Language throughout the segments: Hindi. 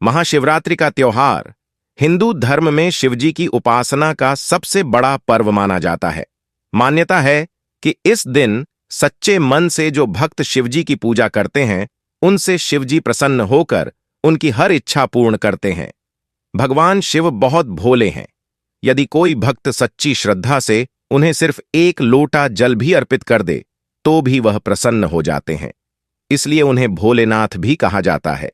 महाशिवरात्रि का त्योहार हिंदू धर्म में शिवजी की उपासना का सबसे बड़ा पर्व माना जाता है। मान्यता है कि इस दिन सच्चे मन से जो भक्त शिवजी की पूजा करते हैं, उनसे शिवजी प्रसन्न होकर उनकी हर इच्छा पूर्ण करते हैं। भगवान शिव बहुत भोले हैं। यदि कोई भक्त सच्ची श्रद्धा से उन्हें सिर्फ एक लोटा जल भी अर्पित कर दे, तो भी वह प्रसन्न हो जाते हैं। इसलिए उन्हें भोलेनाथ भी कहा जाता है।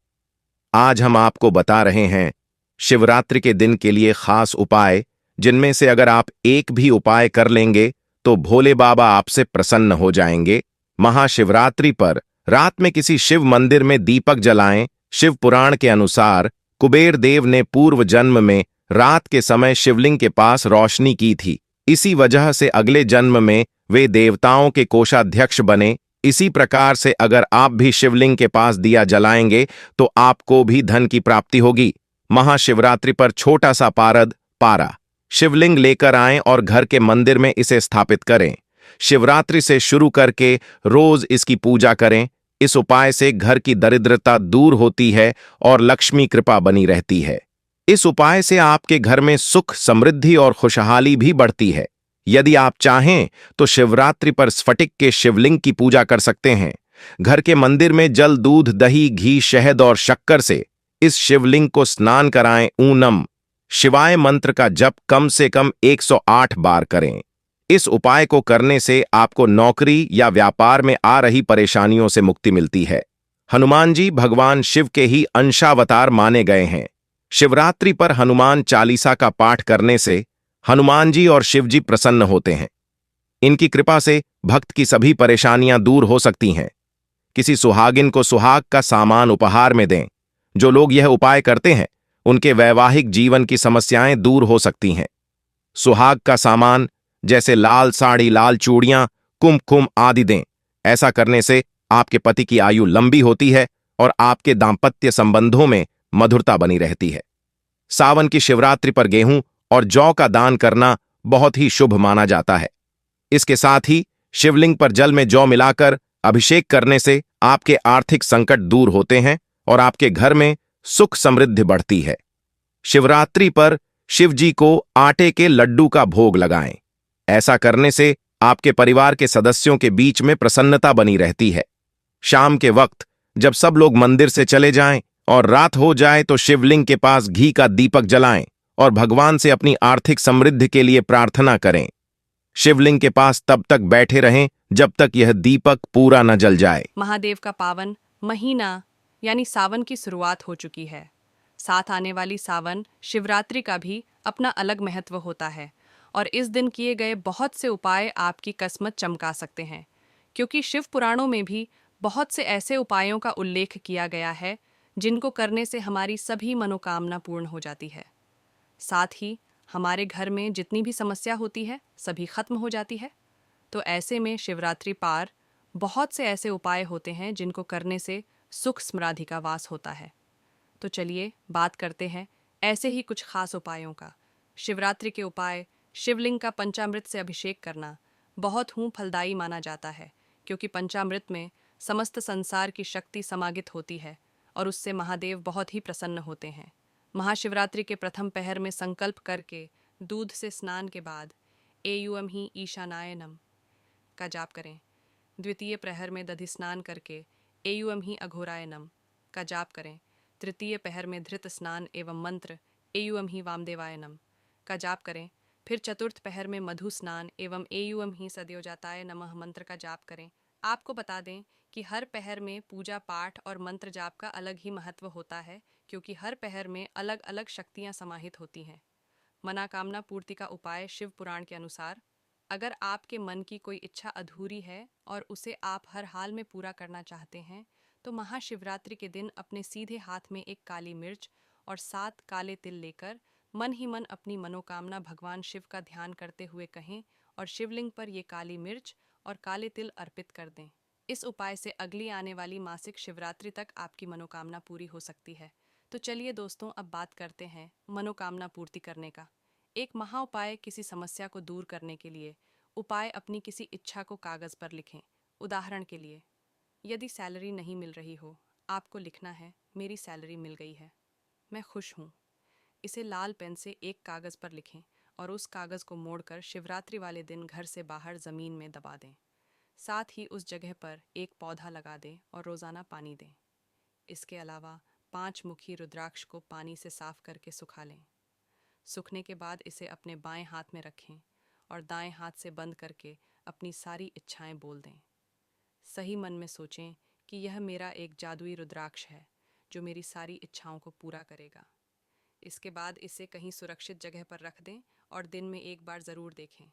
आज हम आपको बता रहे हैं शिवरात्रि के दिन के लिए खास उपाय, जिनमें से अगर आप एक भी उपाय कर लेंगे तो भोले बाबा आपसे प्रसन्न हो जाएंगे। महाशिवरात्रि पर रात में किसी शिव मंदिर में दीपक जलाएं। शिव पुराण के अनुसार कुबेर देव ने पूर्व जन्म में रात के समय शिवलिंग के पास रोशनी की थी। इसी वजह से अगले जन्म में वे देवताओं के कोषाध्यक्ष बने। इसी प्रकार से अगर आप भी शिवलिंग के पास दिया जलाएंगे तो आपको भी धन की प्राप्ति होगी। महाशिवरात्रि पर छोटा सा पारद पारा शिवलिंग लेकर आएं और घर के मंदिर में इसे स्थापित करें। शिवरात्रि से शुरू करके रोज इसकी पूजा करें। इस उपाय से घर की दरिद्रता दूर होती है और लक्ष्मी कृपा बनी रहती है। इस उपाय से आपके घर में सुख, समृद्धि और खुशहाली भी बढ़ती है। यदि आप चाहें तो शिवरात्रि पर स्फटिक के शिवलिंग की पूजा कर सकते हैं। घर के मंदिर में जल, दूध, दही, घी, शहद और शक्कर से इस शिवलिंग को स्नान कराएं। ऊनम शिवाय मंत्र का जप कम से कम 108 बार करें। इस उपाय को करने से आपको नौकरी या व्यापार में आ रही परेशानियों से मुक्ति मिलती है। हनुमान जी भगवान शिव के ही अंशावतार माने गए हैं। शिवरात्रि पर हनुमान चालीसा का पाठ करने से हनुमान जी और शिव जी प्रसन्न होते हैं। इनकी कृपा से भक्त की सभी परेशानियां दूर हो सकती हैं। किसी सुहागिन को सुहाग का सामान उपहार में दें। जो लोग यह उपाय करते हैं, उनके वैवाहिक जीवन की समस्याएं दूर हो सकती हैं। सुहाग का सामान जैसे लाल साड़ी, लाल चूड़ियां, कुमकुम आदि दें। ऐसा करने से आपके पति की आयु लंबी होती है और आपके दांपत्य संबंधों में मधुरता बनी रहती है। सावन की शिवरात्रि पर गेहूं और जौ का दान करना बहुत ही शुभ माना जाता है। इसके साथ ही शिवलिंग पर जल में जौ मिलाकर अभिषेक करने से आपके आर्थिक संकट दूर होते हैं और आपके घर में सुख समृद्धि बढ़ती है। शिवरात्रि पर शिव जी को आटे के लड्डू का भोग लगाएं। ऐसा करने से आपके परिवार के सदस्यों के बीच में प्रसन्नता बनी रहती है। शाम के वक्त जब सब लोग मंदिर से चले जाएं और रात हो जाए तो शिवलिंग के पास घी का दीपक जलाएं और भगवान से अपनी आर्थिक समृद्धि के लिए प्रार्थना करें। शिवलिंग के पास तब तक बैठे रहें जब तक यह दीपक पूरा न जल जाए। महादेव का पावन महीना यानी सावन की शुरुआत हो चुकी है। साथ आने वाली सावन शिवरात्रि का भी अपना अलग महत्व होता है और इस दिन किए गए बहुत से उपाय आपकी किस्मत चमका सकते हैं, क्योंकि शिव पुराणों में भी बहुत से ऐसे उपायों का उल्लेख किया गया है जिनको करने से हमारी सभी मनोकामना पूर्ण हो जाती है। साथ ही हमारे घर में जितनी भी समस्या होती है सभी खत्म हो जाती है। तो ऐसे में शिवरात्रि पार बहुत से ऐसे उपाय होते हैं जिनको करने से सुख समृद्धि का वास होता है। तो चलिए बात करते हैं ऐसे ही कुछ खास उपायों का। शिवरात्रि के उपाय: शिवलिंग का पंचामृत से अभिषेक करना बहुत फलदायी माना जाता है, क्योंकि पंचामृत में समस्त संसार की शक्ति समागित होती है और उससे महादेव बहुत ही प्रसन्न होते हैं। महाशिवरात्रि के प्रथम पहर में संकल्प करके दूध से स्नान के बाद एयुम ही ईशानाय नम का जाप करें। द्वितीय प्रहर में दधि स्नान करके एयुम ही अघोराय नम का जाप करें। तृतीय पहर में धृत स्नान एवं मंत्र एयुम ही वामदेवाय नम का जाप करें। फिर चतुर्थ पहर में मधु स्नान एवं एयुम ही सद्योजाताय नमः मंत्र का जाप करें। आपको बता दें कि हर पहर में पूजा पाठ और मंत्र जाप का अलग ही महत्व होता है, क्योंकि हर पहर में अलग अलग शक्तियां समाहित होती हैं। मनोकामना पूर्ति का उपाय: शिव पुराण के अनुसार अगर आपके मन की कोई इच्छा अधूरी है और उसे आप हर हाल में पूरा करना चाहते हैं, तो महाशिवरात्रि के दिन अपने सीधे हाथ में एक काली मिर्च और 7 काले तिल लेकर मन ही मन अपनी मनोकामना भगवान शिव का ध्यान करते हुए कहें और शिवलिंग पर ये काली मिर्च और काले तिल अर्पित कर दें। इस उपाय से अगली आने वाली मासिक शिवरात्रि तक आपकी मनोकामना पूरी हो सकती है। तो चलिए दोस्तों, अब बात करते हैं मनोकामना पूर्ति करने का। एक महा उपाय: किसी समस्या को दूर करने के लिए उपाय अपनी किसी इच्छा को कागज पर लिखें। उदाहरण के लिए, यदि सैलरी नहीं मिल रही हो, आपको लिखना है मेरी सैलरी मिल गई है। मैं खुश हूँ। इसे लाल पेन से एक कागज़ पर लिखें और उस कागज़ को मोड़कर शिवरात्रि वाले दिन घर से बाहर ज़मीन में दबा दें। साथ ही उस जगह पर एक पौधा लगा दें और रोज़ाना पानी दें। इसके अलावा 5 मुखी रुद्राक्ष को पानी से साफ करके सुखा लें। सूखने के बाद इसे अपने बाएं हाथ में रखें और दाएं हाथ से बंद करके अपनी सारी इच्छाएं बोल दें। सही मन में सोचें कि यह मेरा एक जादुई रुद्राक्ष है जो मेरी सारी इच्छाओं को पूरा करेगा। इसके बाद इसे कहीं सुरक्षित जगह पर रख दें और दिन में एक बार ज़रूर देखें।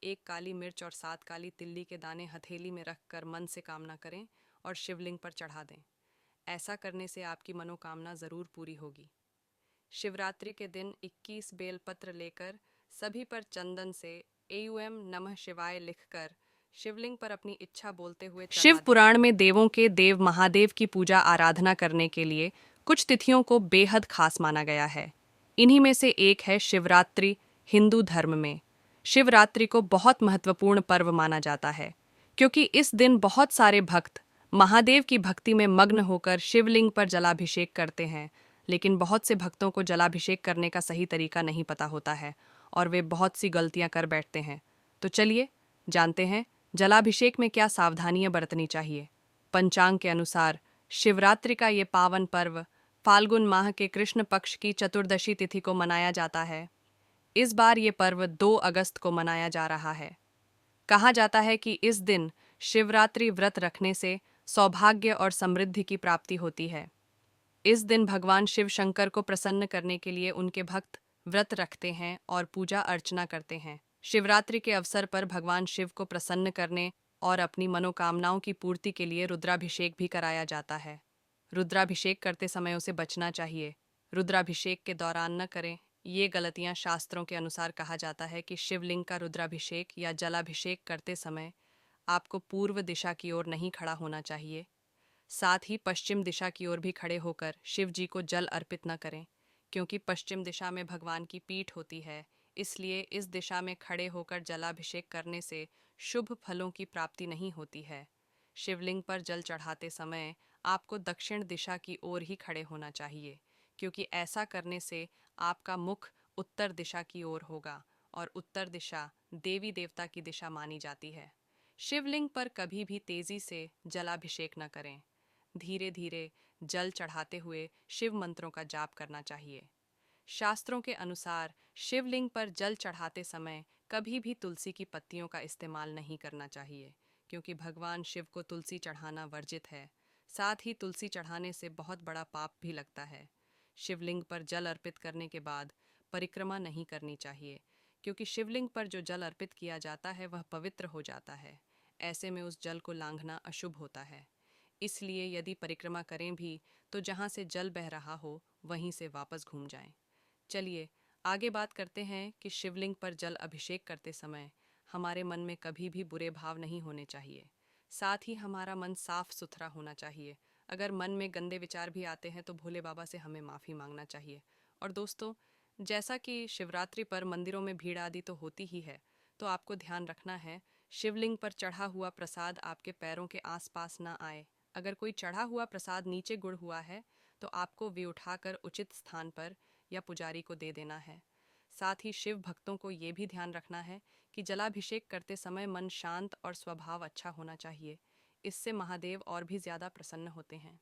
एक काली मिर्च और 7 काली तिल्ली के दाने हथेली में रखकर मन से कामना करें और शिवलिंग पर चढ़ा दें। ऐसा करने से आपकी मनोकामना ज़रूर पूरी होगी। शिवरात्रि के दिन 21 बेलपत्र लेकर सभी पर चंदन से एयूएम नमः शिवाय लिखकर शिवलिंग पर अपनी इच्छा बोलते हुए शिव पुराण में देवों के देव महादेव की पूजा आराधना करने के लिए कुछ तिथियों को बेहद खास माना गया है। इन्हीं में से एक है शिवरात्रि। हिंदू धर्म में शिवरात्रि को बहुत महत्वपूर्ण पर्व माना जाता है क्योंकि इस दिन बहुत सारे भक्त महादेव की भक्ति में मग्न होकर शिवलिंग पर जलाभिषेक करते हैं। लेकिन बहुत से भक्तों को जलाभिषेक करने का सही तरीका नहीं पता होता है और वे बहुत सी गलतियां कर बैठते हैं। तो चलिए जानते हैं जलाभिषेक में क्या सावधानियां बरतनी चाहिए। पंचांग के अनुसार शिवरात्रि का ये पावन पर्व फाल्गुन माह के कृष्ण पक्ष की चतुर्दशी तिथि को मनाया जाता है। इस बार ये पर्व 2 अगस्त को मनाया जा रहा है। कहा जाता है कि इस दिन शिवरात्रि व्रत रखने से सौभाग्य और समृद्धि की प्राप्ति होती है। इस दिन भगवान शिव शंकर को प्रसन्न करने के लिए उनके भक्त व्रत रखते हैं और पूजा अर्चना करते हैं। शिवरात्रि के अवसर पर भगवान शिव को प्रसन्न करने और अपनी मनोकामनाओं की पूर्ति के लिए रुद्राभिषेक भी कराया जाता है। रुद्राभिषेक करते समय उसे बचना चाहिए। रुद्राभिषेक के दौरान न करें। ये गलतियां शास्त्रों के अनुसार कहा जाता है कि शिवलिंग का रुद्राभिषेक या जलाभिषेक करते समय आपको पूर्व दिशा की ओर नहीं खड़ा होना चाहिए। साथ ही पश्चिम दिशा की ओर भी खड़े होकर शिव जी को जल अर्पित न करें क्योंकि पश्चिम दिशा में भगवान की पीठ होती है। इसलिए इस दिशा में खड़े होकर जलाभिषेक करने से शुभ फलों की प्राप्ति नहीं होती है। शिवलिंग पर जल चढ़ाते समय आपको दक्षिण दिशा की ओर ही खड़े होना चाहिए क्योंकि ऐसा करने से आपका मुख उत्तर दिशा की ओर होगा और उत्तर दिशा देवी देवता की दिशा मानी जाती है। शिवलिंग पर कभी भी तेजी से जलाभिषेक न करें। धीरे धीरे जल चढ़ाते हुए शिव मंत्रों का जाप करना चाहिए। शास्त्रों के अनुसार शिवलिंग पर जल चढ़ाते समय कभी भी तुलसी की पत्तियों का इस्तेमाल नहीं करना चाहिए क्योंकि भगवान शिव को तुलसी चढ़ाना वर्जित है। साथ ही तुलसी चढ़ाने से बहुत बड़ा पाप भी लगता है। शिवलिंग पर जल अर्पित करने के बाद परिक्रमा नहीं करनी चाहिए क्योंकि शिवलिंग पर जो जल अर्पित किया जाता है वह पवित्र हो जाता है। ऐसे में उस जल को लांघना अशुभ होता है। इसलिए यदि परिक्रमा करें भी तो जहाँ से जल बह रहा हो वहीं से वापस घूम जाएं। चलिए आगे बात करते हैं कि शिवलिंग पर जल अभिषेक करते समय हमारे मन में कभी भी बुरे भाव नहीं होने चाहिए। साथ ही हमारा मन साफ सुथरा होना चाहिए। अगर मन में गंदे विचार भी आते हैं तो भोले बाबा से हमें माफ़ी मांगना चाहिए। और दोस्तों, जैसा कि शिवरात्रि पर मंदिरों में भीड़ आदि तो होती ही है, तो आपको ध्यान रखना है शिवलिंग पर चढ़ा हुआ प्रसाद आपके पैरों के आसपास ना आए। अगर कोई चढ़ा हुआ प्रसाद नीचे गुड़ हुआ है तो आपको वे उठाकर उचित स्थान पर या पुजारी को दे देना है। साथ ही शिव भक्तों को ये भी ध्यान रखना है कि जलाभिषेक करते समय मन शांत और स्वभाव अच्छा होना चाहिए। इससे महादेव और भी ज़्यादा प्रसन्न होते हैं।